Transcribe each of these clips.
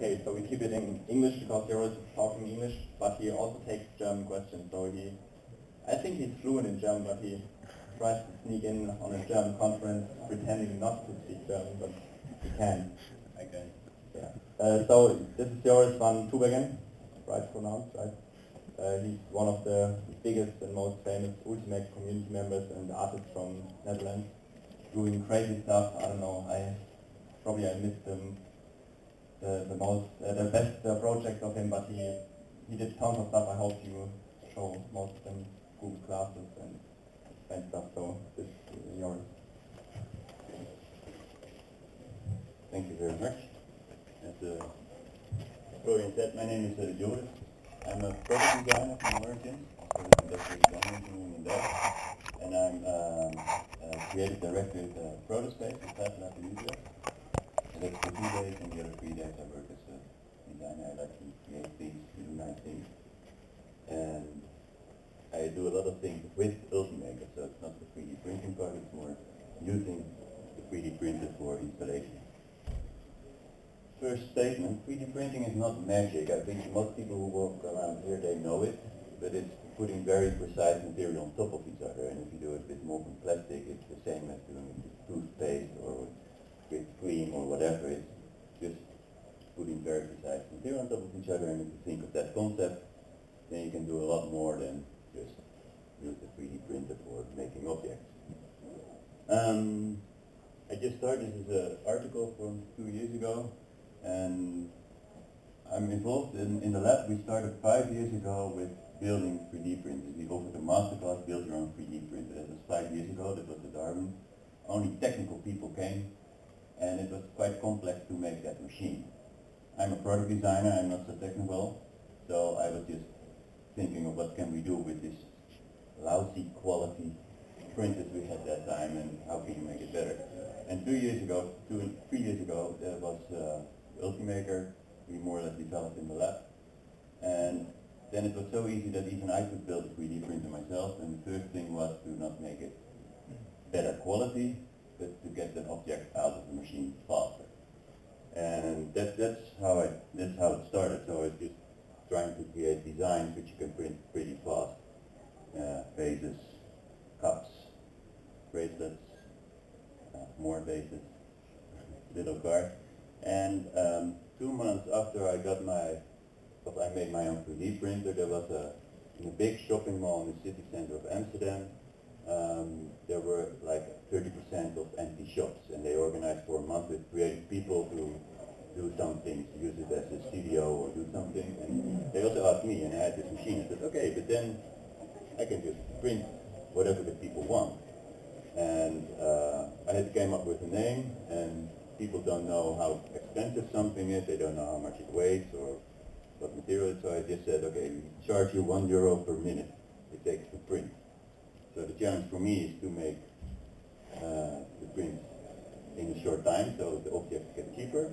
Okay, so we keep it in English because Joris is talking English, but he also takes German questions. So I think he's fluent in German, but he tries to sneak in on a German conference, pretending not to speak German, but he can. I can. Yeah. So this is Joris van Tubergen, right pronounced, right? He's one of the biggest and most famous Ultimate community members and artists from Netherlands, doing crazy stuff. I don't know. I missed the best project of him, but he did tons of stuff. I hope you show most of them, Google classes and stuff. So this is yours. Thank you very much. As Florian said, my name is Joris. I'm a product designer from origin, industrial design engineering in Delft, and I'm creative director at Protospace in FabLab in Utrecht. And that's for 2 days, and the other 3 days I work as a designer. I like to create things, to do nice things. And I do a lot of things with Ultimaker, so it's not the 3D printing part, it's more using the 3D printer for installation. First statement, 3D printing is not magic. I think most people who walk around here, they know it, but it's putting very precise material on top of each other, and if you do it with molten plastic, it's the same as doing it with toothpaste or with cream or whatever. It's just putting very precise material on top of each other, and if you think of that concept, then you can do a lot more than just use a 3D printer for making objects. I just started this article from 2 years ago, and I'm involved in the lab. We started 5 years ago with building 3D printers. We offered a masterclass, build your own 3D printer. That was 5 years ago, that was at Darwin. Only technical people came, and it was quite complex to make that machine. I'm a product designer, I'm not so technical, so I was just thinking of what can we do with this lousy quality printers we had that time, and how can you make it better. And 3 years ago, there was Ultimaker. We more or less developed in the lab, and then it was so easy that even I could build a 3D printer myself, and the first thing was to not make it better quality, but to get the object out of the machine faster. And that's how it started. So I was just trying to create designs which you can print pretty fast. Vases, cups, bracelets, more vases, little cards. And 2 months after I made my own 3D printer, there was in a big shopping mall in the city center of Amsterdam, there were like 30% of empty shops, and they organized for a month with creative people to do something, to use it as a studio or do something. And they also asked me, and I had this machine. I said, okay, but then I can just print whatever the people want. And I had came up with a name, and people don't know how expensive something is, they don't know how much it weighs or what material it is, so I just said, okay, we charge you €1 per minute it takes to print. So the challenge for me is to make the print in a short time, so the objects get cheaper,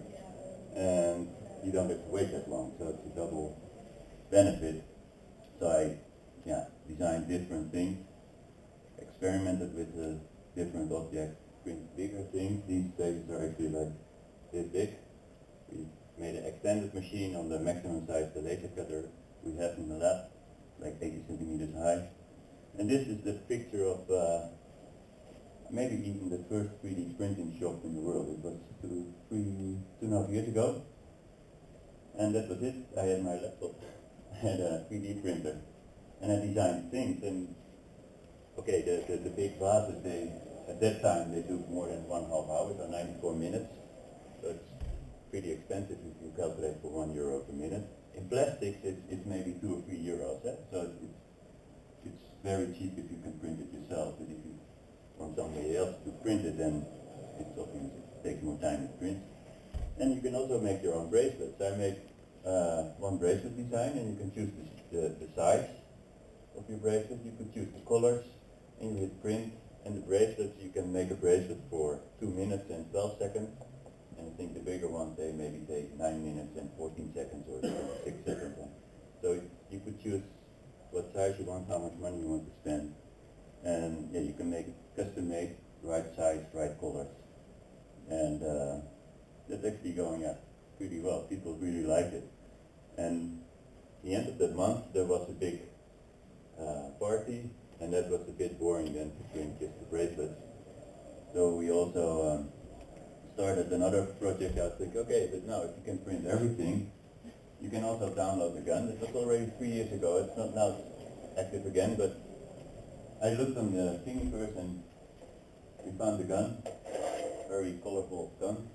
and you don't have to wait that long, so it's a double benefit. So I designed different things, experimented with different objects, print bigger things. These pages are actually like this big. We made an extended machine on the maximum size, the laser cutter we have in the lab, like 80 centimeters high. And this is the picture of maybe even the first 3D printing shop in the world. It was 2.5 years ago. And that was it. I had my laptop, I had a 3D printer, and I designed things. And okay, the big vases, at that time they took more than 1.5 hours, or 94 minutes. So it's pretty expensive if you calculate for €1 per minute. In plastics, it's maybe 2 or 3 euros. So it's very cheap if you can print it yourself, but if you want somebody else to print it, then it's obviously it takes more time to print. And you can also make your own bracelets. I made one bracelet design, and you can choose the size of your bracelet. You could choose the colors, and you hit print. And the bracelets, you can make a bracelet for 2 minutes and 12 seconds. And I think the bigger ones, they maybe take 9 minutes and 14 seconds or 6 seconds. So you could choose what size you want, how much money you want to spend. And you can make it custom made, right size, right colors. And that's actually going up. pretty well. People really liked it. And at the end of that month, there was a big party, and that was a bit boring then to print just the bracelets. So we also started another project. I was thinking, okay, but now if you can print everything, you can also download the gun. It was already 3 years ago. It's not now active again, but I looked on the Thingiverse and we found the gun, very colorful gun.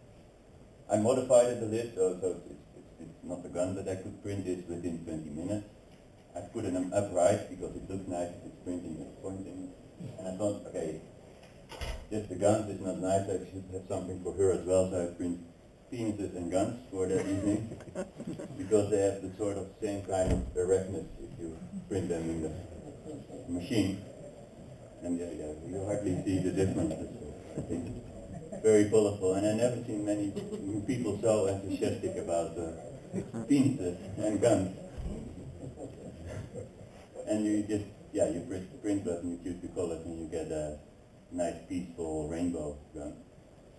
I modified it a bit, so it's not the gun, but I could print this within 20 minutes. I put it upright because it looks nice if it's printing, it's pointing. And I thought, okay, just the guns is not nice, I should have something for her as well, so I print penises and guns for that evening, because they have the sort of same kind of erectness if you print them in the machine. And you hardly see the differences, I think. Very colorful, and I never seen many people so enthusiastic about penises and guns. And you just, you press the print button, you choose the colors, and you get a nice peaceful rainbow gun.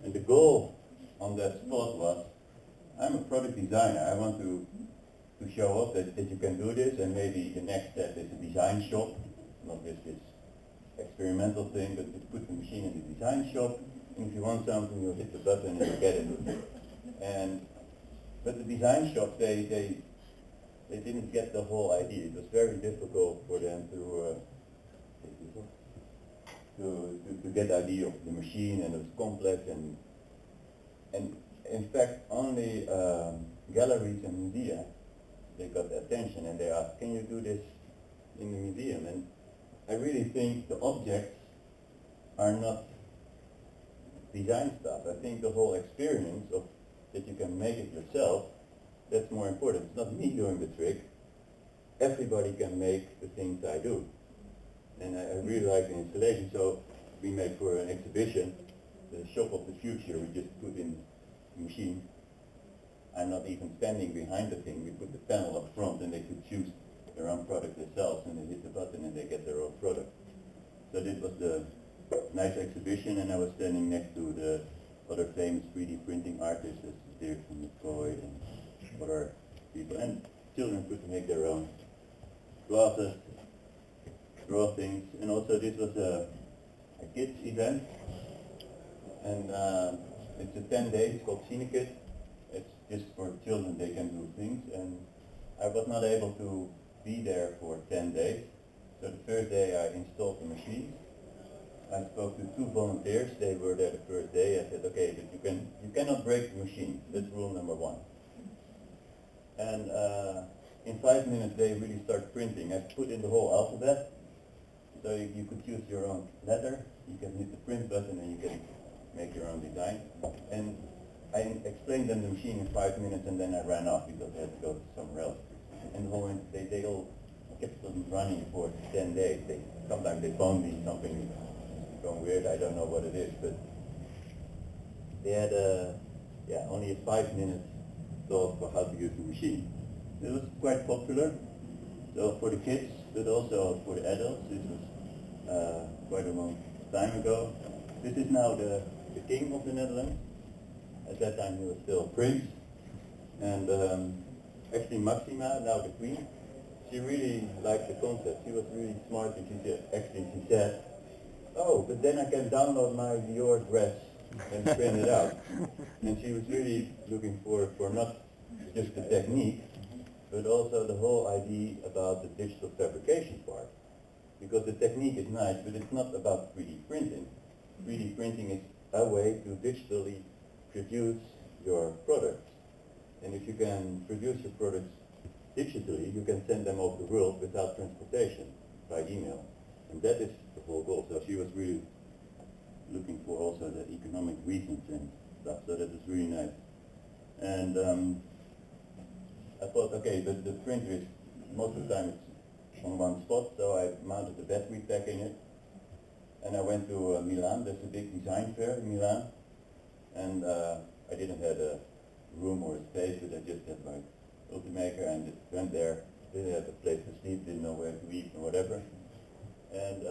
And the goal on that spot was, I'm a product designer. I want to show off that you can do this, and maybe the next step is a design shop, not just this experimental thing, but to put the machine in the design shop, and if you want something, you hit the button and you get it. But the design shop, they didn't get the whole idea. It was very difficult for them to get the idea of the machine, and it was complex, and in fact only galleries and museums, they got the attention, and they asked, can you do this in the museum? And I really think the objects are not design stuff. I think the whole experience of that you can make it yourself, that's more important. It's not me doing the trick. Everybody can make the things I do. And I really like the installation, so we made for an exhibition, the shop of the future, we just put in the machine. I'm not even standing behind the thing, we put the panel up front and they could choose their own product themselves, and they hit the button and they get their own product. So this was the nice exhibition, and I was standing next to the other famous 3D printing artists, as Dirk from McCoy and other people, and children could make their own glasses, draw things, and also this was a kids event, and it's a 10 days, it's called Cinekit. It's just for children, they can do things, and I was not able to be there for 10 days. So the first day I installed the machine. I spoke to 2 volunteers, they were there the first day. I said, okay, but you cannot break the machine, that's rule number 1. And in 5 minutes they really start printing. I put in the whole alphabet, so you could choose your own letter, you can hit the print button and you can make your own design. And I explained them the machine in 5 minutes, and then I ran off because I had to go somewhere else. And the whole, they all kept on running for 10 days. Sometimes they phoned me something going weird, I don't know what it is, but they had only a 5-minute talk for how to use the machine. It was quite popular, so for the kids, but also for the adults. This was quite a long time ago. This is now the king of the Netherlands. At that time he was still prince, and actually Maxima, now the queen, she really liked the concept. She was really smart, and she said, oh, but then I can download my Dior dress and print it out. And she was really looking for not just the technique, but also the whole idea about the digital fabrication part. Because the technique is nice, but it's not about 3D printing. 3D printing is a way to digitally produce your products. And if you can produce your products digitally, you can send them over the world without transportation, by email. And that is the whole goal. So she was really looking for also the economic reasons and stuff, so that was really nice. And I thought, okay, but the printer is, most of the time it's on one spot, so I mounted the battery pack in it. And I went to Milan. There's a big design fair in Milan. And I didn't have a room or a space, but I just had my Ultimaker and just went there. Didn't have a place to sleep, didn't know where to eat or whatever. And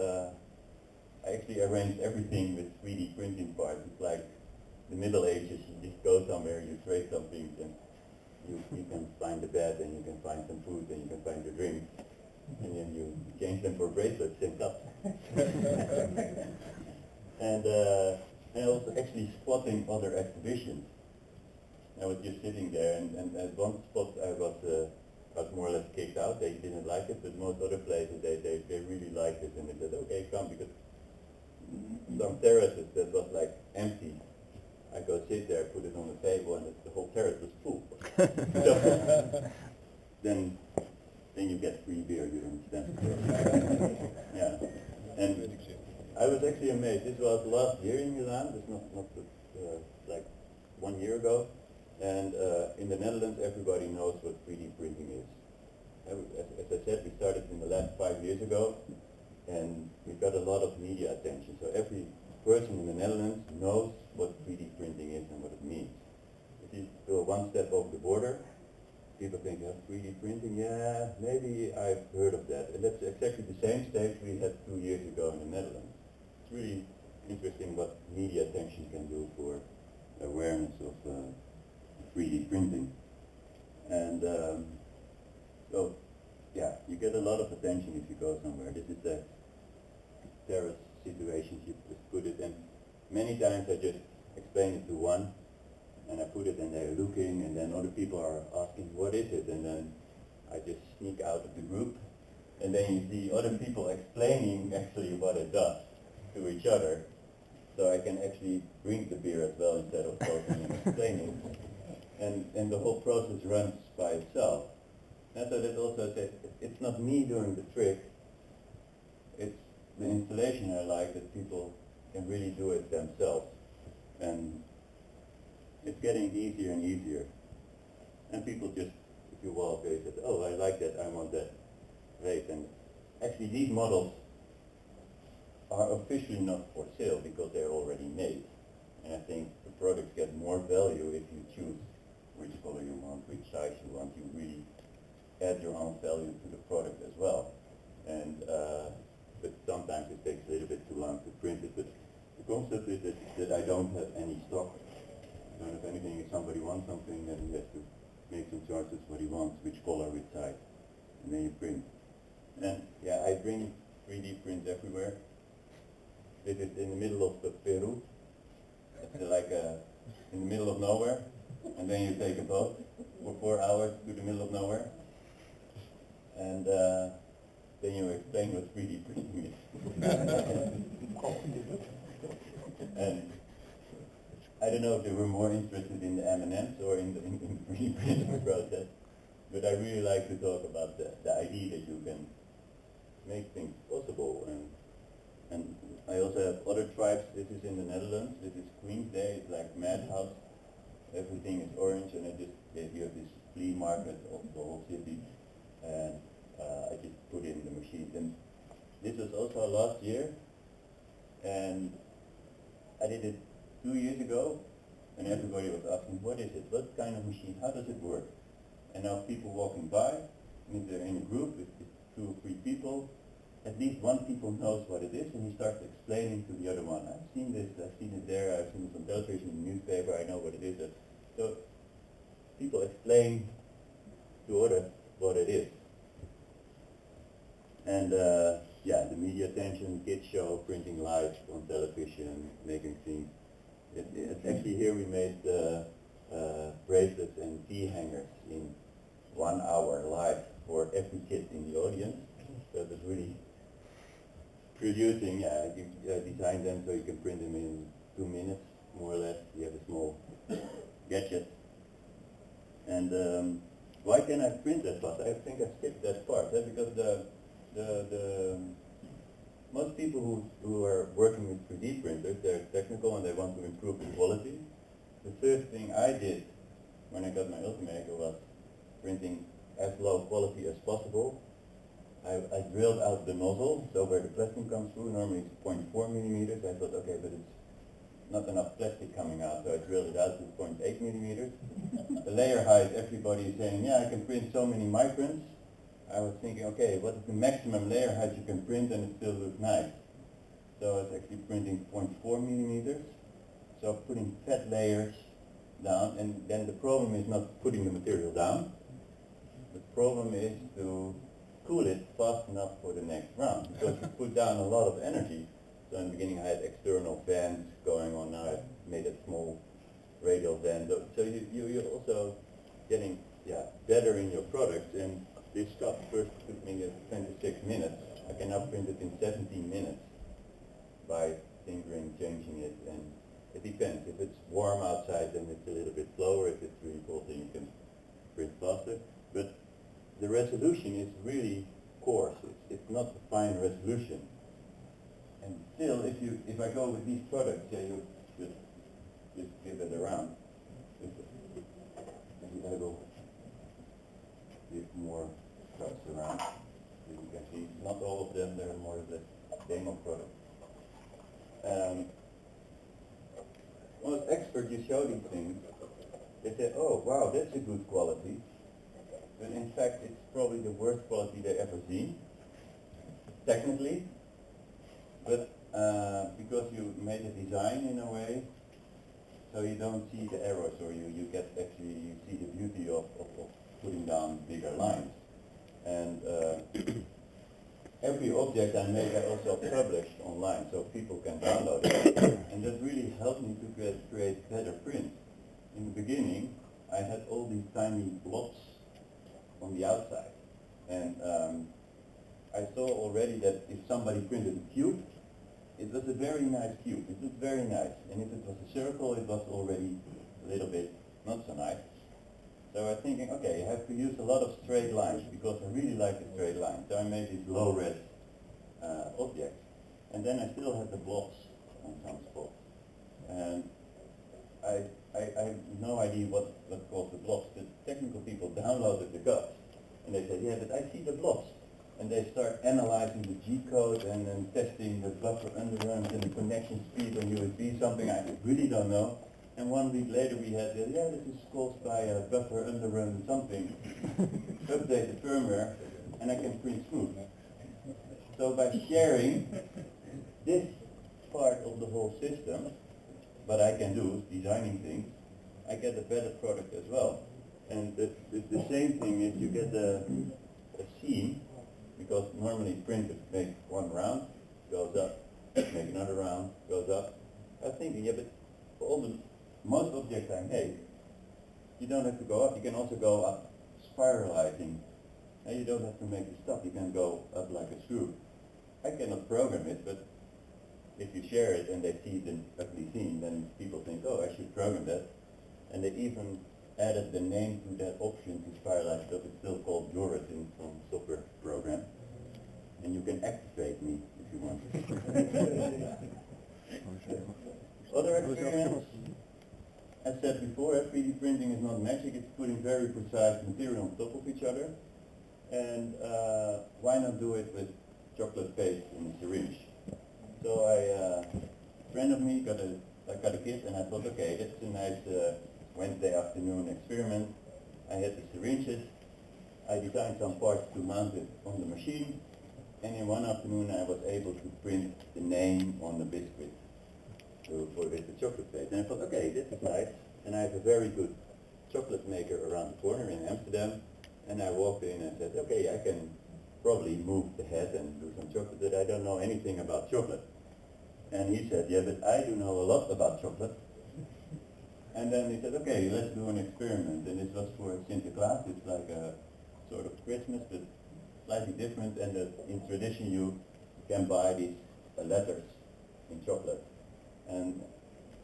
I actually arranged everything with 3D printing parts. It's like the Middle Ages. You just go somewhere, you trade some things, and You can find a bed, and you can find some food, and you can find your drink, and then you change them for bracelets and cups. And also actually spotting other exhibitions. I was just sitting there, and at one spot I got more or less kicked out. They didn't like it, but most other places they really liked it, and they said, okay, come, because some terraces that was like empty. I go sit there, put it on the table, and the whole terrace was full. So, then you get free beer, you understand. Yeah, and I was actually amazed. This was last year in Milan. It's not like 1 year ago. And in the Netherlands, everybody knows what 3D printing is. As I said, we started in the lab 5 years ago, and we got a lot of media attention. So every person in the Netherlands knows what 3D printing is and what it means. If you go one step over the border, people think, yeah, 3D printing, yeah, maybe I've heard of that. And that's exactly the same stage we had 2 years ago in the Netherlands. It's really interesting what media attention can do for awareness of 3D printing. And so, yeah, you get a lot of attention if you go somewhere. This is a terrace situation, you just put it in. Many times I just explain it to one, and I put it and they're looking, and then other people are asking, what is it? And then I just sneak out of the group, and then you see other people explaining actually what it does to each other, so I can actually drink the beer as well instead of talking and explaining. And the whole process runs by itself. And so that also says, it's not me doing the trick, it's the installation I like, that people can really do it themselves. And it's getting easier and easier. And people just, if you walk, they say, oh, I like that, I want that. Great. And actually these models are officially not for sale because they're already made. And I think the products get more value if you choose which color you want, which size you want. You really add your own value to the product as well. And but sometimes it takes a little bit too long to print it. But the concept is that I don't have any stock. I don't have anything. If somebody wants something, then he has to make some choices what he wants, which color, which size, and then you print. And yeah, I bring 3D prints everywhere. This is in the middle of Peru. It's like in the middle of nowhere, and then you take a boat for 4 hours to the middle of nowhere, and then you explain what 3D printing is. And I don't know if they were more interested in the M&Ms or in the 3D printing process, but I really like to talk about the idea that you can make things possible. And I also have other tribes. This is in the Netherlands. This is Queen's Day. It's like madhouse. Everything is orange, and I just gave you this flea market of the whole city, and I just put it in the machine. And this was also last year, and I did it 2 years ago, and everybody was asking, what is it? What kind of machine? How does it work? And now people walking by, if they're in a group with 2 or 3 people, at least one people knows what it is, and he starts explaining to the other one, I've seen this, I've seen it there, I've seen it on television, in the newspaper, I know what it is. So people explain to others what it is. And yeah, the media attention, kids show, printing live on television, making things. It's actually here we made bracelets and tea hangers in 1 hour live for every kid in the audience. So it was really producing, you design them so you can print them in 2 minutes, more or less. You have a small gadget. And why can I print that fast? I think I skipped that part, because most people who are working with 3D printers, they're technical and they want to improve the quality. The first thing I did when I got my Ultimaker was printing as low quality as possible. I drilled out the nozzle, so where the plastic comes through, normally it's 0.4 millimeters. I thought, okay, but it's not enough plastic coming out, so I drilled it out to 0.8 millimeters. The layer height, everybody is saying, yeah, I can print so many microns. I was thinking, okay, what is the maximum layer height you can print and it still looks nice? So I was actually printing 0.4 millimeters. So putting fat layers down, and then the problem is not putting the material down. The problem is to cool it fast enough for the next round, because you put down a lot of energy. So in the beginning I had external fans going on, now I've made a small radial fan. So you're also getting better in your product, and this stuff first took me 26 minutes. I can now print it in 17 minutes by tinkering, changing it, and it depends. If it's warm outside, then it's a little bit slower. If it's really cold, then you can print faster. But the resolution is really coarse. It's not a fine resolution. And still, if I go with these products, you just give it around. Maybe I will give more cuts around. As you can see, not all of them, they're more or less demo products. Most experts, you show these things, they say, oh wow, that's a good quality. But in fact, it's probably the worst quality they ever seen, technically. But because you made a design in a way, so you don't see the errors, or you get actually, you see the beauty of putting down bigger lines. And every object I make I also publish online, so people can download it. And that really helped me to create better prints. In the beginning, I had all these tiny blobs on the outside. And I saw already that if somebody printed a cube, it was a very nice cube. It looked very nice. And if it was a circle, it was already a little bit not so nice. So I was thinking, okay, I have to use a lot of straight lines, because I really like the straight lines. So I made these low-res objects. And then I still had the blobs on some spots. And I have no idea what caused the blobs. The technical people downloaded the cuts, and they said, yeah, but I see the blobs. And they start analyzing the G-code and then testing the buffer underruns and the connection speed on USB, something I really don't know. And 1 week later we had, this is caused by a buffer underrun something. Update the firmware, and I can print smooth. So by sharing this part of the whole system, what I can do is designing things, I get a better product as well. And the same thing is you get a seam, because normally printers make one round, goes up, make another round, goes up. I was thinking, but for all the most objects I make, you don't have to go up, you can also go up spiralizing. And you don't have to make it stop, you can go up like a screw. I cannot program it, but if you share it and they see the ugly scene, then people think, oh, I should program that. And they even added the name to that option to spiralize stuff. It's still called Joris in some software program. And you can activate me if you want. Other experience, as said before, 3D printing is not magic. It's putting very precise material on top of each other. And why not do it with chocolate paste in a syringe? So a friend of me got a kit, and I thought, okay, that's a nice Wednesday afternoon experiment. I had the syringes. I designed some parts to mount it on the machine, and in one afternoon I was able to print the name on the biscuit with the chocolate paste. And I thought, okay, this is nice. And I have a very good chocolate maker around the corner in Amsterdam. And I walked in and said, okay, I can probably move the head and do some chocolate, but I don't know anything about chocolate. And he said, yeah, but I do know a lot about chocolate. And then he said, okay, let's do an experiment. And this was for Sinterklaas. It's like a sort of Christmas, but slightly different. And in tradition, you can buy these letters in chocolate. And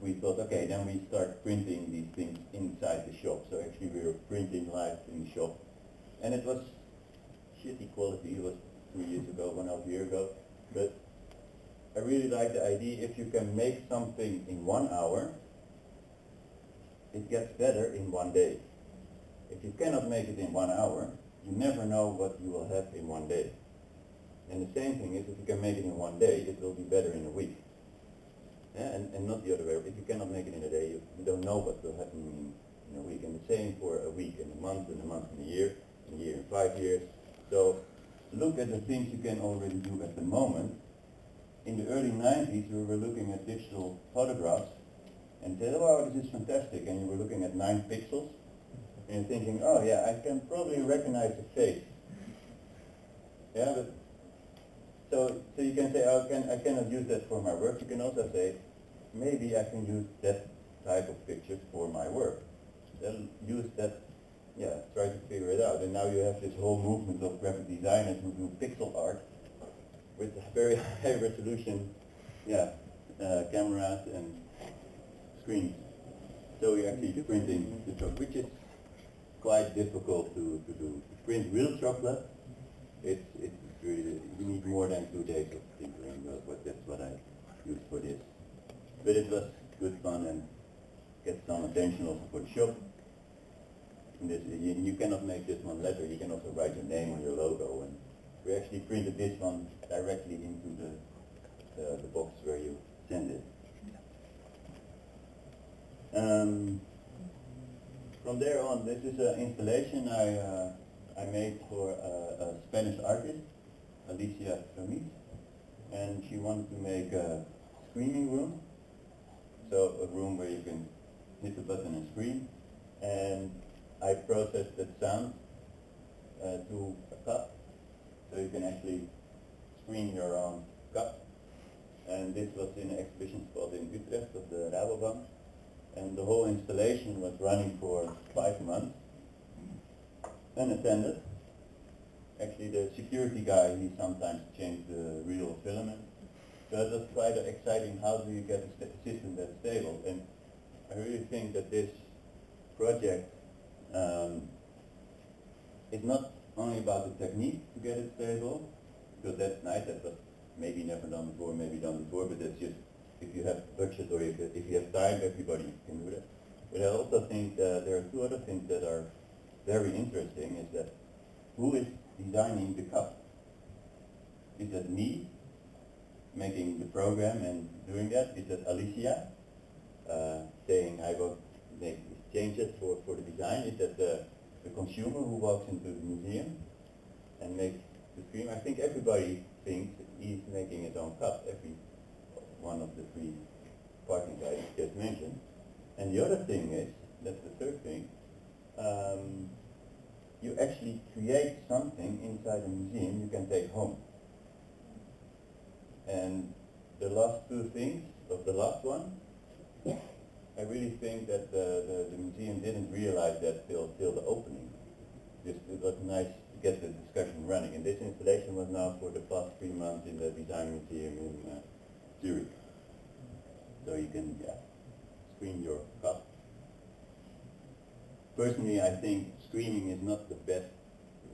we thought, okay, then we start printing these things inside the shop. So actually we were printing live in the shop. And it was shitty quality. It was 3 years ago, 1.5 years ago. But I really like the idea, if you can make something in 1 hour, it gets better in 1 day. If you cannot make it in 1 hour, you never know what you will have in 1 day. And the same thing is, if you can make it in 1 day, it will be better in a week. Yeah, and not the other way. If you cannot make it in a day, you don't know what will happen in a week. And the same for a week, and a month, and a year, and 5 years. So look at the things you can already do at the moment. In the early 90s, we were looking at digital photographs, and said, "Oh, this is fantastic," and you were looking at 9 pixels, and you're thinking, "Oh yeah, I can probably recognize the face." Yeah, but so you can say, "Oh, I cannot use that for my work." You can also say, maybe I can use that type of pictures for my work. Then use that, yeah, try to figure it out. And now you have this whole movement of graphic designers who do pixel art with very high resolution, yeah, cameras and screens. So you're actually printing the chocolate, which is quite difficult to do. To print real chocolate, it's really, you need more than 2 days of tinkering, but that's what I used for this. But it was good fun and get some attention also for the shop. And this, you cannot make this one letter, you can also write your name on your logo. And we actually printed this one directly into the box where you send it. From there on, this is an installation I made for a Spanish artist, Alicia Ramis, and she wanted to make a screening room, so a room where you can hit the button and screen, and I processed that sound to a cup, so you can actually screen your own cup. And this was in an exhibition spot in Utrecht of the Rabobank, and the whole installation was running for 5 months, unattended. Actually, the security guy, he sometimes changed the real filament. So it was quite exciting. How do you get a system that's stable? And I really think that this project is not only about the technique to get it stable, because that's nice, that was maybe never done before, maybe done before, but that's just, if you have budget or if you have time, everybody can do that. But I also think there are 2 other things that are very interesting, is that who is designing the cup? Is that me, making the program and doing that? Is that Alicia, saying I will make these changes for the design? Is that the consumer who walks into the museum and makes the screen? I think everybody thinks he's making his own cup, every one of the 3 partners I just mentioned. And the other thing is, that's the third thing, you actually create something inside a museum you can take home. And the last 2 things, of the last one, I really think that the museum didn't realize that till the opening. It was nice to get the discussion running. And this installation was now for the past 3 months in the Design Museum in Zurich. So you can screen your cup. Personally, I think screening is not the best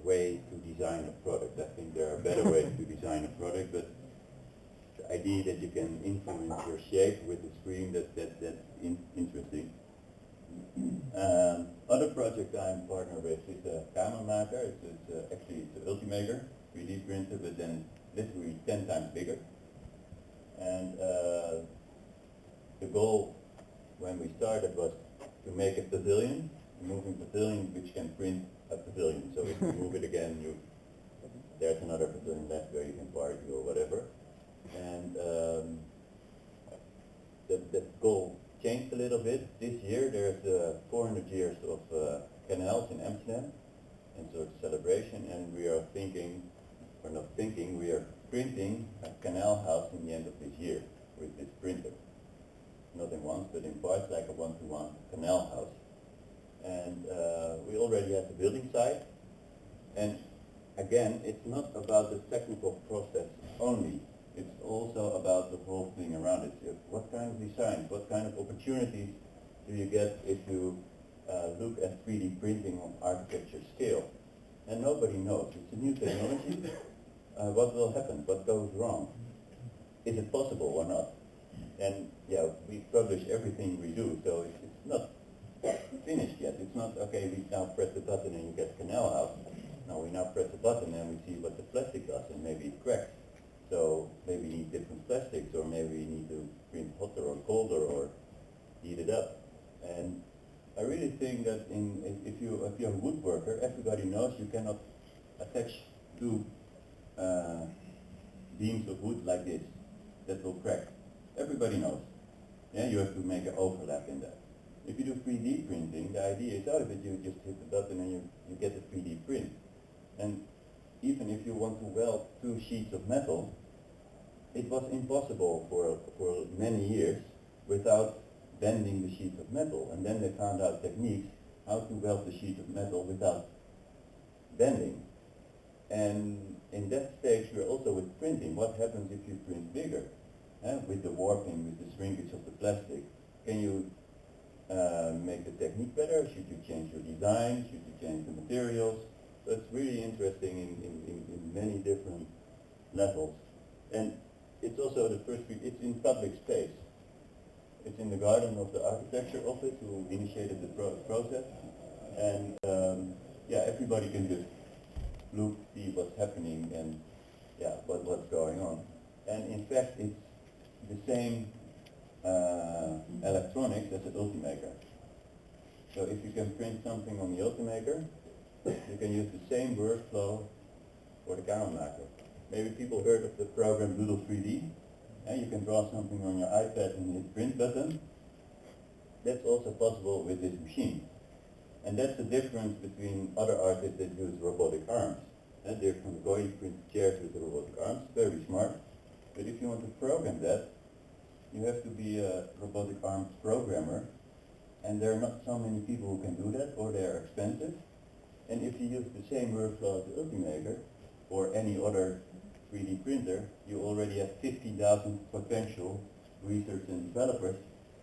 way to design a product. I think there are better ways to design a product, but the idea that you can influence your shape with the screen, that's interesting. Other project I'm partnered with is a Kamermaker. Actually it's an Ultimaker 3D printer, but then literally 10 times bigger. And the goal when we started was to make a pavilion, a moving pavilion which can print a pavilion. So if you move it again, there's another pavilion left where you can party or whatever. And the goal changed a little bit. This year there's 400 years of canals in Amsterdam, and so it's a celebration, and we are thinking, or not thinking, we are printing a canal house in the end of this year with this printer. Not in once, but in parts, like a one-to-one canal house. And we already have the building site, and again, it's not about the technical process only. It's also about the whole thing around it. What kind of designs, what kind of opportunities do you get if you look at 3D printing on architecture scale? And nobody knows. It's a new technology. What will happen? What goes wrong? Is it possible or not? And yeah, we publish everything we do, so it's not finished yet. It's not, okay, we now press the button and you get canal house. No, we now press the button and we see what the plastic does, and maybe it cracks. So maybe we need different plastics, or maybe we need to print hotter or colder or heat it up. And I really think that if you're a woodworker, everybody knows you cannot attach 2 beams of wood like this that will crack. Everybody knows. Yeah, you have to make an overlap. with 3D printing, the idea is, oh, that you just hit the button and you get a 3D print. And even if you want to weld two sheets of metal, it was impossible for many years without bending the sheets of metal. And then they found out techniques how to weld the sheet of metal without bending. And in that stage, we're also with printing. What happens if you print bigger? With the warping, with the shrinkage of the plastic, can you make the technique better? Should you change your design? Should you change the materials? So it's really interesting in many different levels. And it's also the first, it's in public space. It's in the garden of the architecture office who initiated the process. And yeah, everybody can just look, see what's happening and yeah, what's going on. And in fact, it's the same electronics as the Ultimaker. So if you can print something on the Ultimaker, you can use the same workflow for the camera maker. Maybe people heard of the program Doodle 3D, and you can draw something on your iPad and hit print button. That's also possible with this machine. And that's the difference between other artists that use robotic arms. And they're going to print chairs with the robotic arms, very smart. But if you want to program that, you have to be a robotic arms programmer. And there are not so many people who can do that, or they are expensive. And if you use the same workflow as the Ultimaker, or any other 3D printer, you already have 50,000 potential researchers and developers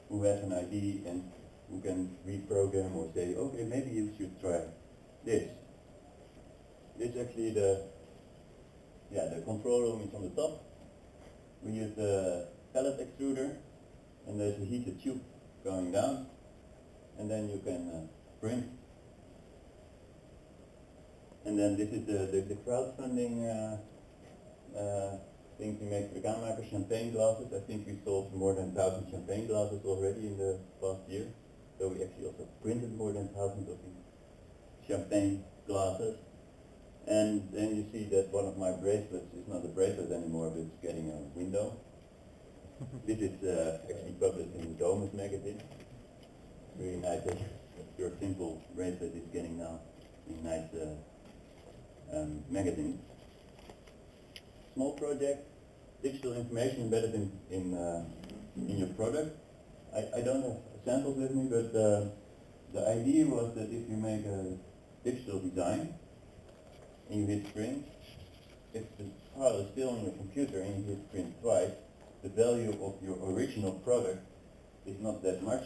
who have an idea and who can reprogram or say, okay, maybe you should try this. This is actually the control room is on the top. We use the pellet extruder, and there's a heated tube going down, and then you can print. And then this is the crowdfunding things we make for the camera maker, champagne glasses. I think we sold more than 1,000 champagne glasses already in the past year. So we actually also printed more than 1,000 of these champagne glasses. And then you see that one of my bracelets is not a bracelet anymore, but it's getting a window. This is actually published in the Domus magazine. Really nice that your simple bracelet is getting now in nice magazine. Small project, digital information embedded in your product. I don't have samples with me, but the idea was that if you make a digital design and you hit print, if the file is still on your computer and you hit print twice, the value of your original product is not that much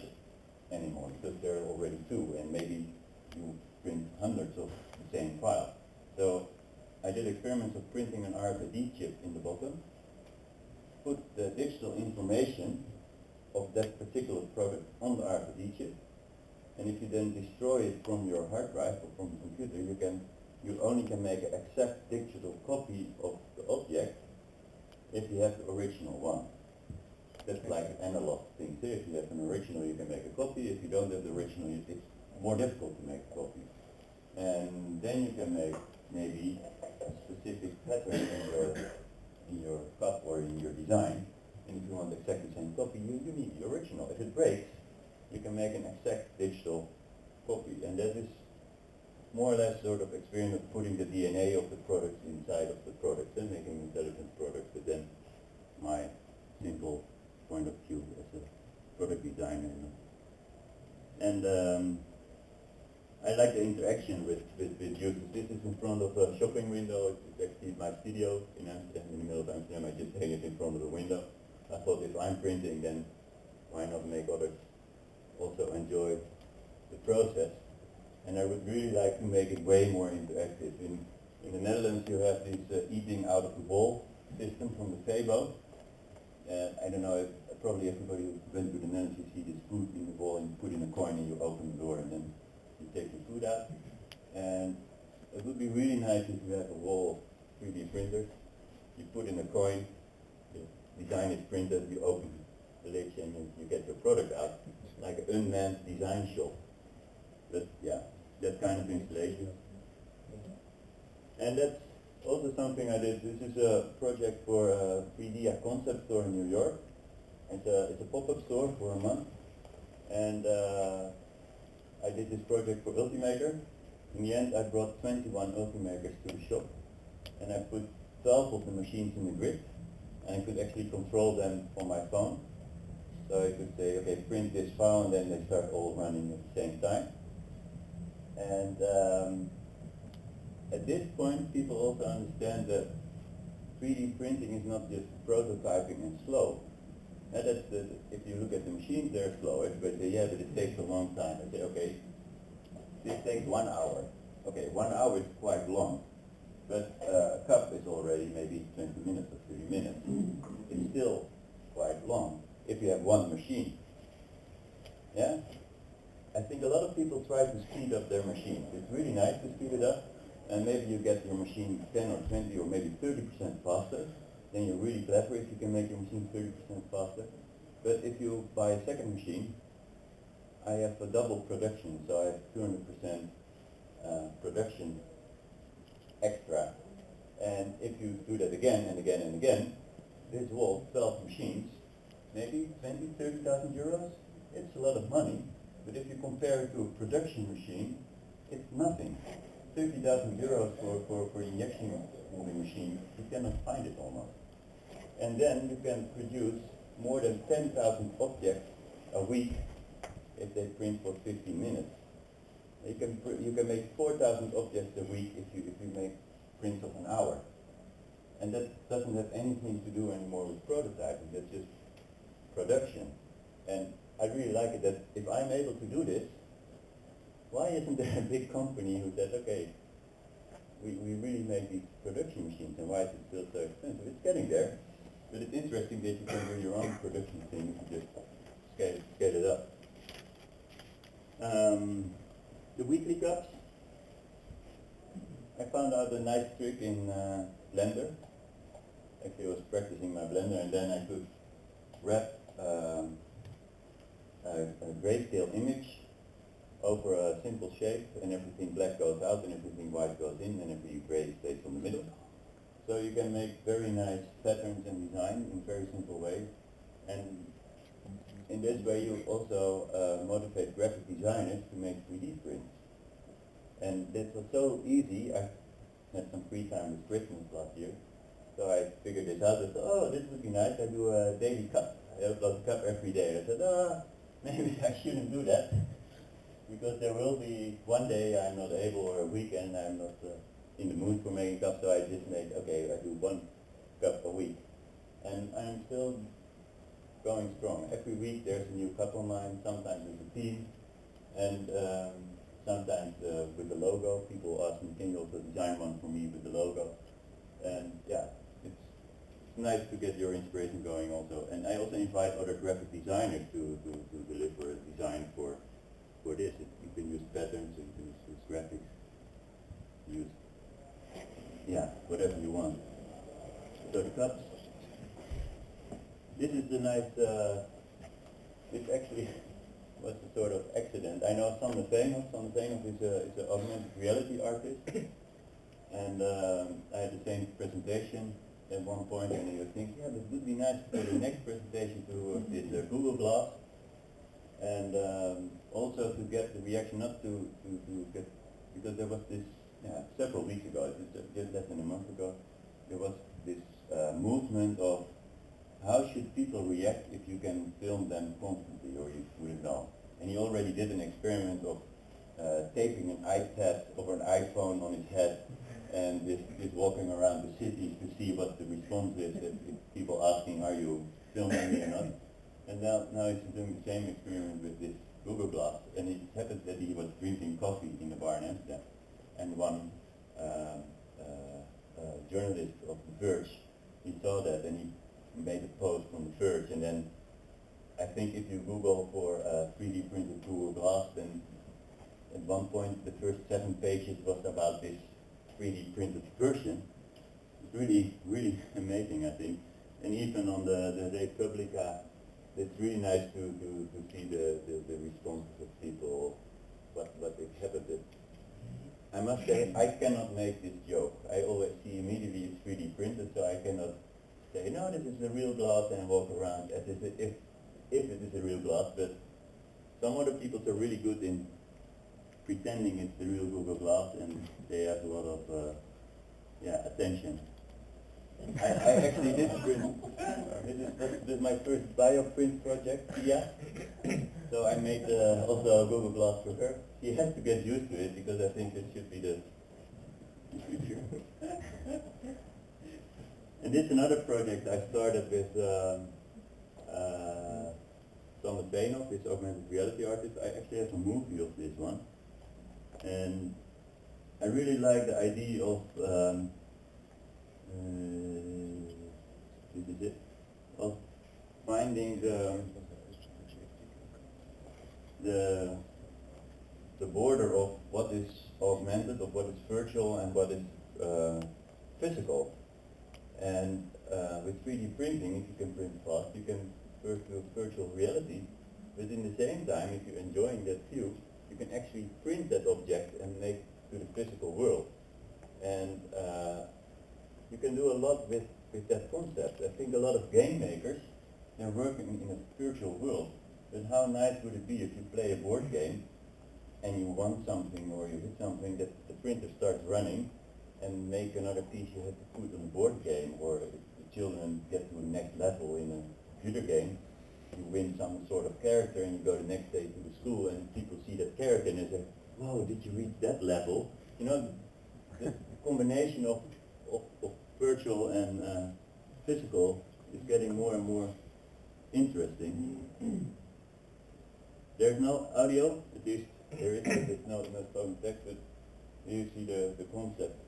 anymore, because there are already two, and maybe you print hundreds of the same file. So I did experiments of printing an RFID chip in the bottom, put the digital information of that particular product on the RFID chip, and if you then destroy it from your hard drive or from the computer, you only can make an exact digital copy of the object if you have the original one. That's like an analog thing. So if you have an original, you can make a copy. If you don't have the original, it's more difficult to make a copy. And then you can make maybe a specific pattern in your cup or in your design. And if you want exactly the same copy, you need the original. If it breaks, you can make an exact digital copy. And that is more or less sort of experience of putting the DNA of the product inside of the product and making intelligent products. But then my simple point of view as a product designer. And I like the interaction with users. This is in front of a shopping window. It's actually my studio in Amsterdam, in the middle of Amsterdam. I just hang it in front of the window. I thought if I'm printing, then why not make others also enjoy the process? And I would really like to make it way more interactive. In the Netherlands, you have this eating out of the bowl system from the FABO. I don't know if probably everybody who went to the Netherlands, you see this food in the bowl and you put in a coin and you open the door and then you take your food out. And it would be really nice if you have a wall of 3D printers. You put in a coin, the design is printed, you open the lid and you get your product out. Like an unmanned design shop. But yeah, that kind of installation. And that's also something I did. This is a project for 3D, a concept store in New York. It's a pop-up store for a month. And I did this project for Ultimaker. In the end, I brought 21 Ultimakers to the shop, and I put 12 of the machines in the grid, and I could actually control them on my phone. So I could say, okay, print this file, and then they start all running at the same time. And at this point, people also understand that 3D printing is not just prototyping and slow. And if you look at the machines, they're slow. Everybody say, yeah, but it takes a long time. I say, okay, this takes 1 hour. Okay, 1 hour is quite long, but a cup is already maybe 20 minutes or 30 minutes. It's still quite long if you have one machine. Yeah? I think a lot of people try to speed up their machines. It's really nice to speed it up, and maybe you get your machine 10 or 20 or maybe 30% faster. Then you're really clever if you can make your machine 30% faster. But if you buy a second machine, I have a double production, so I have 200% production extra. And if you do that again and again and again, this wall, 12 machines, maybe 20, 30,000 euros, it's a lot of money. But if you compare it to a production machine, it's nothing. 30,000 euros for injection molding machine, you cannot find it almost. And then you can produce more than 10,000 objects a week if they print for 15 minutes. You can make 4,000 objects a week if you make prints of an hour. And that doesn't have anything to do anymore with prototyping, that's just production. And I really like it that if I'm able to do this, why isn't there a big company who says, okay, we really make these production machines, and why is it still so expensive? It's getting there, but it's interesting that you can do your own production thing if you just scale it up. The weekly cups, I found out a nice trick in Blender. Actually, I was practicing my Blender, and then I could wrap a grayscale image over a simple shape, and everything black goes out and everything white goes in, and every gray stays in the middle. So you can make very nice patterns and design in very simple ways. And in this way you also motivate graphic designers to make 3D prints. And this was so easy. I had some free time with Christmas last year, so I figured this out. I thought, oh, this would be nice. I do a daily cup. I upload a cup every day. I said, maybe I shouldn't do that, because there will be one day I'm not able, or a weekend I'm not in the mood for making cups, so I just made, okay, I do 1 cup a week. And I'm still going strong. Every week there's a new cup online, sometimes with a theme, and sometimes with the logo. People ask me, can you also design one for me with the logo? And yeah, it's nice to get your inspiration going also. And I also invite other graphic designers to deliver a design for this. You can use patterns, you can use graphics, use, yeah, whatever you want. So the cups. This is the nice, this actually was a sort of accident. I know Sander Veenhoff. Sander Veenhoff is an augmented reality artist. And I had the same presentation at one point, and he was thinking, yeah, this would be nice for the next presentation to this Google Glass. And also to get the reaction, not to get, because there was this, several weeks ago, just less than a month ago, there was this movement of how should people react if you can film them constantly, or you wouldn't know. And he already did an experiment of taping an iPad over an iPhone on his head and just walking around the cities to see what the response is, if people asking, are you filming me or not? And now he's doing the same experiment with this Google Glass, and it happened that he was drinking coffee in a bar in Amsterdam, and one journalist of The Verge, he saw that and he made a post on The Verge, and then I think if you Google for 3D printed Google Glass, then at one point the first 7 pages was about this 3D printed version. It's really, really amazing, I think. And even on the Republica, it's really nice to see the responses of people, what it happened. I must say, I cannot make this joke. I always see immediately it's 3D printed, so I cannot say, no, this is a real glass, and walk around as if it is a real glass. But some other people are really good in pretending it's the real Google Glass, and they have a lot of attention. I actually did print. This is my first bioprint project, Tia. So I made also a Google Glass for her. She has to get used to it because I think it should be the future. And this is another project I started with Thomas Beenhoff, this augmented reality artist. I actually have a movie of this one. And I really like the idea of this is it, of finding the border of what is augmented, of what is virtual, and what is physical. And with 3D printing, if you can print fast, you can first do virtual reality, but in the same time, if you're enjoying that view, you can actually print that object and make to the physical world. And you can do a lot with that concept. I think a lot of game makers, they're working in a virtual world. But how nice would it be if you play a board game and you want something or you hit something that the printer starts running and make another piece you have to put on a board game, or if the children get to the next level in a computer game, you win some sort of character and you go the next day to the school and people see that character and they say, whoa, did you reach that level? You know, the combination of virtual and physical is getting more and more interesting. There's no audio, at least there is, but there's no spoken text, but here you see the concept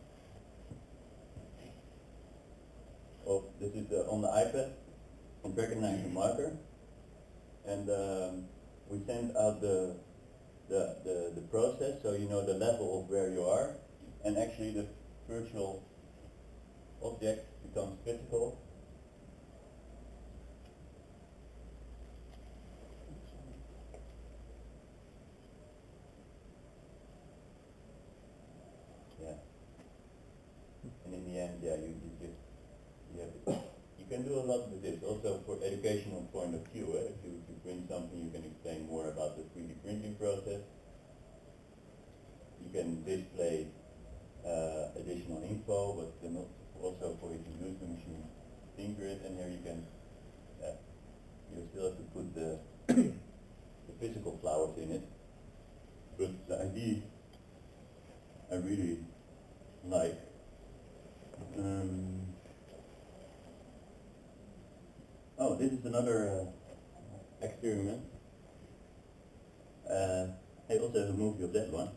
of, this is on the iPad, and recognize the marker, and we send out the process so you know the level of where you are, and actually the virtual object becomes physical. Yeah. And in the end, yeah, you can do a lot with this. Also for educational point of view, if you print something, you can explain more about the 3D printing process. You can display additional info, but then also for you to use the machine, tinker it, and here you can, you still have to put the physical flowers in it. But the idea I really like. Oh, this is another experiment. I also have a movie of that one,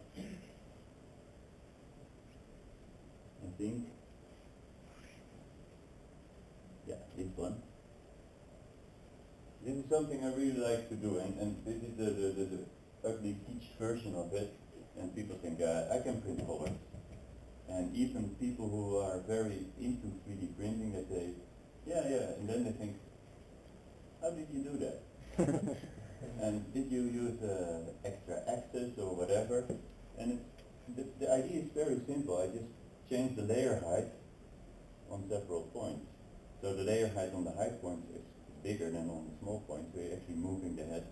I think. Yeah, this one. This is something I really like to do, and this is the ugly peach version of it, and people think I can print colors. And even people who are very into 3D printing, they say, yeah, and then they think, how did you do that? And did you use extra access or whatever? And the idea is very simple. I just change the layer height on several points. So the layer height on the high points is bigger than on the small points, so you're actually moving the head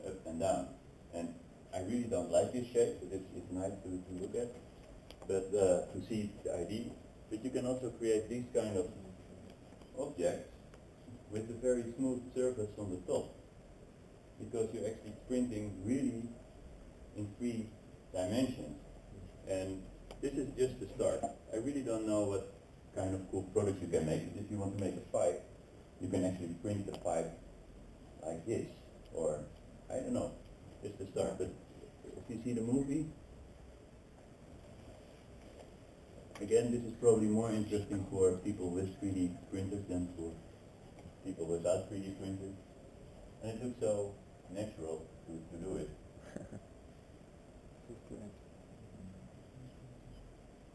up and down. And I really don't like this shape, but it's nice to look at, but to see the idea. But you can also create these kind of objects with a very smooth surface on the top, because you're actually printing really in 3 dimensions. And this is just the start. I really don't know what kind of cool products you can make. If you want to make a pipe, you can actually print the pipe like this, or I don't know, it's the start. But if you see the movie, again, this is probably more interesting for people with 3D printers than for people without 3D printers. And it looks so natural to do it.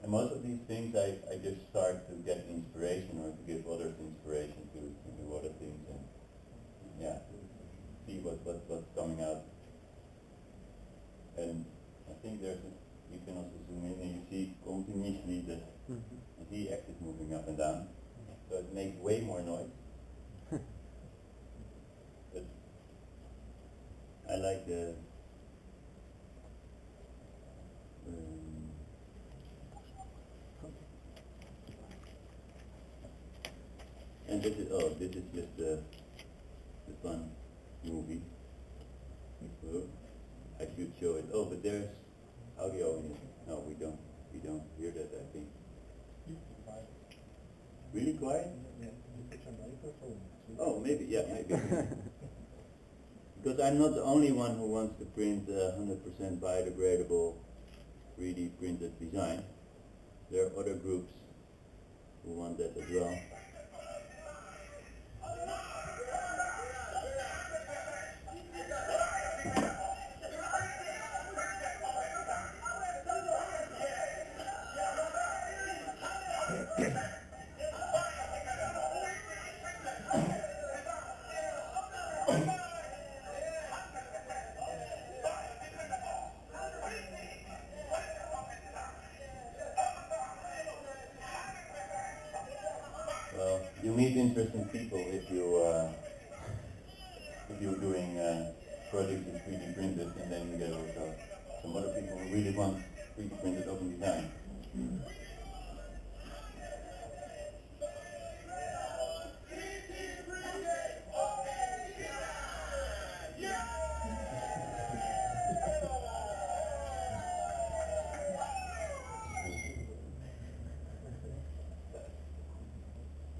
And most of these things I just start to get inspiration, or to give others inspiration to do other things, and yeah, see what's coming out. And I think you can also zoom in and you see continuously the Z-axis moving up and down, so it makes way more noise. But I like this is just the fun movie. So I should show it. Oh, but there's audio in it. No, we don't hear that, I think. Really quiet? Oh, maybe, yeah, maybe. Because I'm not the only one who wants to print 100% biodegradable 3D printed design. There are other groups who want that as well. Well, you meet interesting people if you're doing projects with 3D printed, and then you get also some other people who really want 3D printed open design.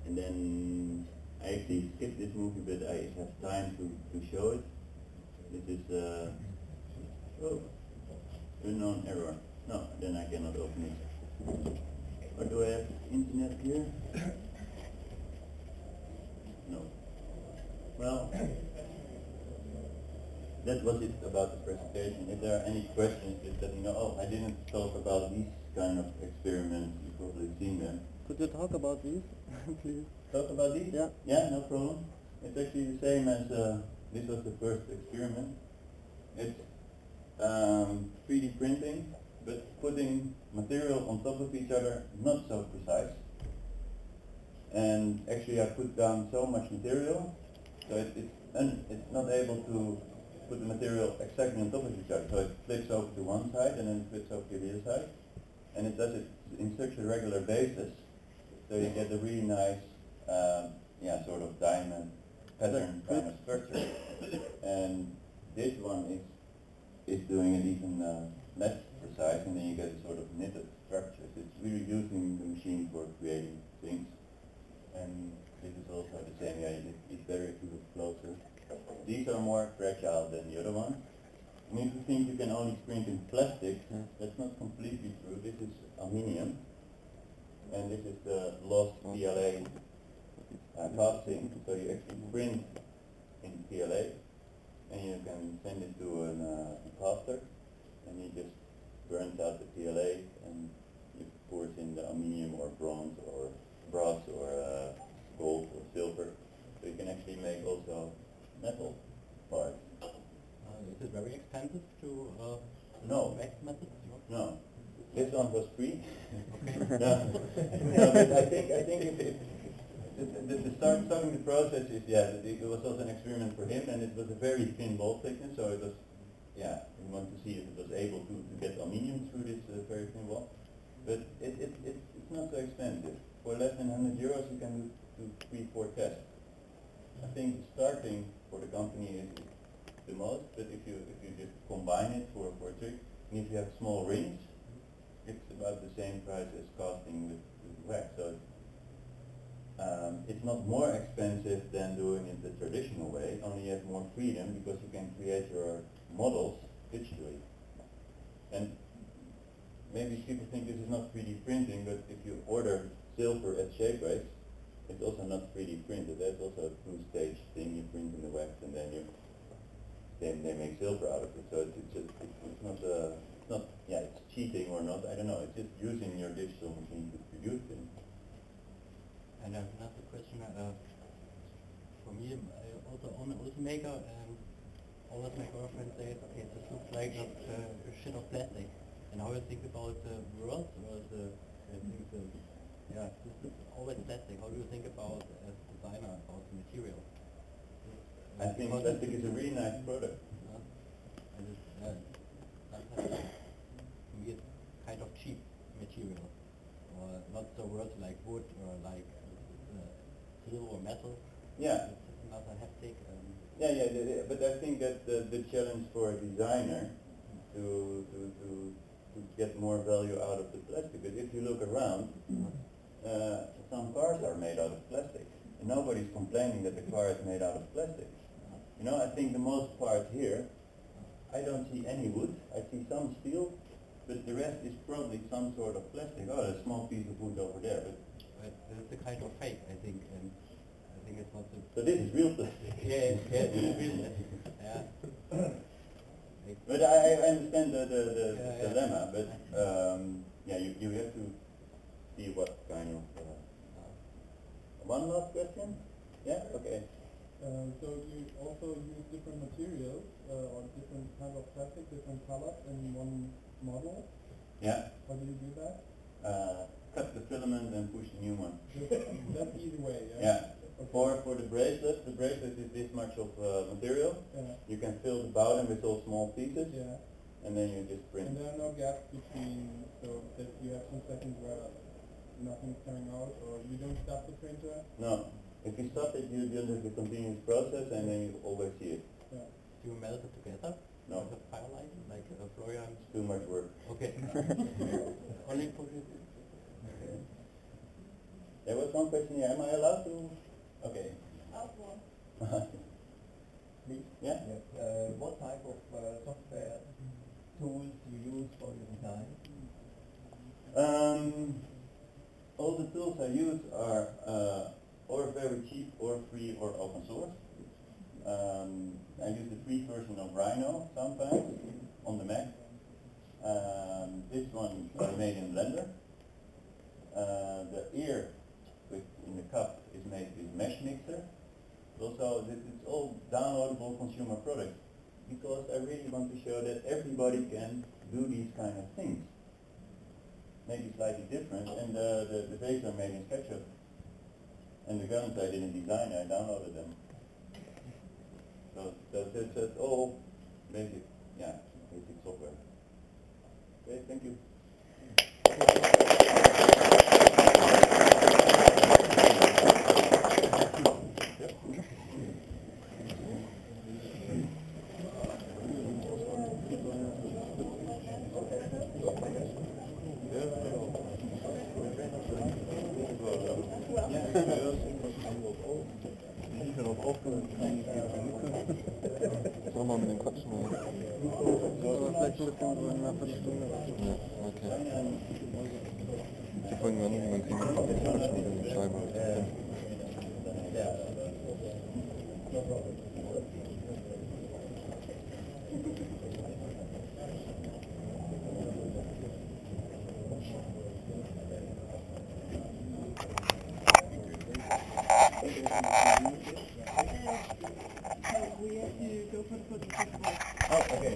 And then I actually skipped this movie, but I have time to show it. This is unknown error. No, then I cannot open it. Or do I have internet here? No. Well, that was it about the presentation. If there are any questions, just let me know. Oh, I didn't talk about these kind of experiments. You've probably seen them. Could you talk about these, please? Talk about these? Yeah. Yeah, no problem. It's actually the same as this was the first experiment. It's 3D printing, but putting material on top of each other, not so precise. And actually I put down so much material, so it's not able to put the material exactly on top of each other. So it flips over to one side and then it flips over to the other side. And it does it in such a regular basis. So you get a really nice, sort of diamond pattern kind of structure. And this one is doing it even less precise, and then you get a sort of knitted structure. So it's really using the machine for creating things. And this is also the same, it's better if you look closer. These are more fragile than the other one. And if you think you can only print in plastic, that's not completely true. This is aluminium. And this is the lost PLA casting. So you actually print in PLA, and you can send it to a caster, and he just burns out the PLA and it pours in the aluminium or bronze or brass or gold or silver. So you can actually make also metal parts. Is it very expensive to No. make methods? No. This one was free. Okay. No, but I think if starting the process is, it was also an experiment for him, and it was a very thin ball thickness, so it was, we want to see if it was able to get aluminium through this very thin wall. But it's not so expensive. For less than €100 you can do 3-4 tests. I think starting for the company is the most, but if you just combine it for a trick, and if you have small rings, it's about the same price as casting with wax. So it's not more expensive than doing it the traditional way, only you have more freedom because you can create your models digitally. And maybe people think this is not 3D printing, but if you order silver at Shapeways, it's also not 3D printed. There's also a two-stage thing. You print in the wax and then they make silver out of it. So it's not it's cheating or not, I don't know. It's just using your digital machine to produce things. And another question for me, also on the Ultimaker, always my girlfriend says, okay, this looks like a shit of plastic. And how you think about the world, or this is always plastic. How do you think about, as a designer, about the material? I think plastic is a really nice product. Sometimes to me it's kind of cheap material, or not so worth like wood or like steel or metal. Yeah. It's not a haptic. But I think that the challenge for a designer to get more value out of the plastic. But if you look around, some cars are made out of plastic, and nobody's complaining that the car is made out of plastic. You know, I think the most part here, I don't see any wood. I see some steel, but the rest is probably some sort of plastic. Oh, there's a small piece of wood over there, but It's a kind of fake, I think, and I think it's not the. so this is real plastic. Yeah, it's real. Yeah. But I understand the Yeah. dilemma, but you have to see what kind of. One last question? Yeah. Okay. So you also use different materials or different kind of plastic, different colors in one model. Yeah. How do you do that? Cut the filament and push the new one. That's easy way, yeah? Yeah. Okay. For the bracelet is this much of material. Yeah. You can fill the bottom with all small pieces, Yeah. and then you just print. And there are no gaps between, so that you have some seconds where nothing's coming out, or you don't stop the printer. No. If you stop it, you don't have the continuous process, and then you always see it. Yeah. Do you melt it together? No. With a firelight, like a Florian? It's too much work. Okay. Only push it. There was one question here. Am I allowed to? Okay. Please. Yeah. What type of software tools do you use for your design? All the tools I use are or very cheap, or free, or open source. I use the free version of Rhino sometimes on the Mac. This one is made in Blender. The ear in the cup is made with Mesh Mixer. Also, it's all downloadable consumer products because I really want to show that everybody can do these kind of things. Maybe slightly different, and the bases are made in SketchUp. And the guns I didn't design, I downloaded them. So that's all basic software. Okay, thank you. Sollen wir mit dem quatschen? Oder vielleicht telefonieren wir in einer Viertelstunde? Ja, okay. Ich habe irgendwann kriegen wir eine Viertelstunde Scheibe. We have to go for the photo. Oh, okay.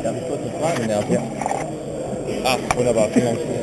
Darf ich kurz eine Frage nerven? Ja. Ah, wunderbar, vielen Dank.